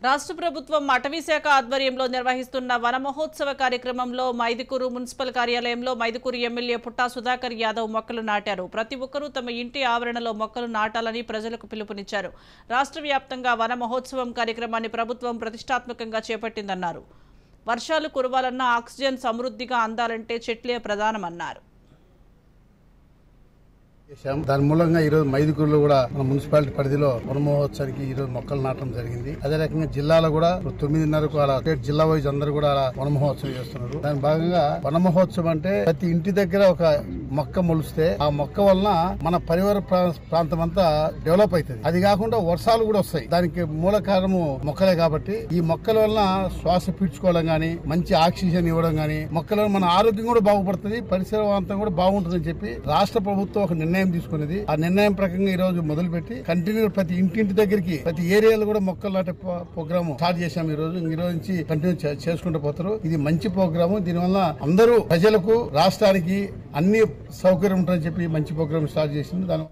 రాష్ట్ర ప్రభుత్వం అటవీ శాఖ ఆధ్వర్యంలో నిర్వహిస్తున్న వన మహోత్సవ కార్యక్రమంలో మైదుకూరు మున్సిపల్ కార్యాలయంలో మైదుకూరు ఎమ్మెల్యే పుట్టా సుధాకర్ యాదవ్ మొక్కలు నాటారు. ప్రతి ఒక్కరూ తమ ఇంటి ఆవరణలో మొక్కలు నాటాలని ప్రజలకు పిలుపునిచ్చారు. రాష్ట్ర వ్యాప్తంగా వన మహోత్సవం కార్యక్రమాన్ని ప్రభుత్వం ప్రతిష్టాత్మకంగా చేపట్టిందన్నారు. వర్షాలు కురవాలన్నా ఆక్సిజన్ సమృద్ధిగా అందాలంటే చెట్లే ప్రధానమన్నారు. దాని మూలంగా ఈ రోజు మైదుకూరులో కూడా మన మున్సిపాలిటీ పరిధిలో వన మహోత్సవానికి ఈ రోజు మొక్కలు నాటడం జరిగింది. అదే రకంగా జిల్లాలో కూడా 9:30కు అలా స్టేట్ జిల్లా వైజ్ అందరూ కూడా అలా వన మహోత్సవం చేస్తున్నారు. దాని భాగంగా వన మహోత్సవం అంటే ప్రతి ఇంటి దగ్గర ఒక మొక్క మొలిస్తే ఆ మొక్క వలన మన పరివార ప్రాంతం అంతా డెవలప్ అవుతుంది. అది కాకుండా వర్షాలు కూడా వస్తాయి. దానికి మూల కారణము మొక్కలే కాబట్టి ఈ మొక్కల వలన శ్వాస పీల్చుకోవడం గానీ, మంచి ఆక్సిజన్ ఇవ్వడం గానీ, మొక్కల వల్ల మన ఆరోగ్యం కూడా బాగుపడుతుంది, పరిసరవంతం కూడా బాగుంటుందని చెప్పి రాష్ట్ర ప్రభుత్వం ఒక నిర్ణయం తీసుకున్నది. ఆ నిర్ణయం ప్రకారంగా ఈ రోజు మొదలుపెట్టి కంటిన్యూ ప్రతి ఇంటి దగ్గరికి ప్రతి ఏరియాలో కూడా మొక్కలు నాటే ప్రోగ్రామ్ స్టార్ట్ చేశాం. ఈ రోజు నుంచి కంటిన్యూ చేసుకుంటూ పోతారు. ఇది మంచి ప్రోగ్రామ్. దీనివల్ల అందరూ ప్రజలకు రాష్ట్రానికి అన్ని సౌకర్యం ఉంటుందని చెప్పి మంచి ప్రోగ్రామ్ స్టార్ట్ చేసింది. దాని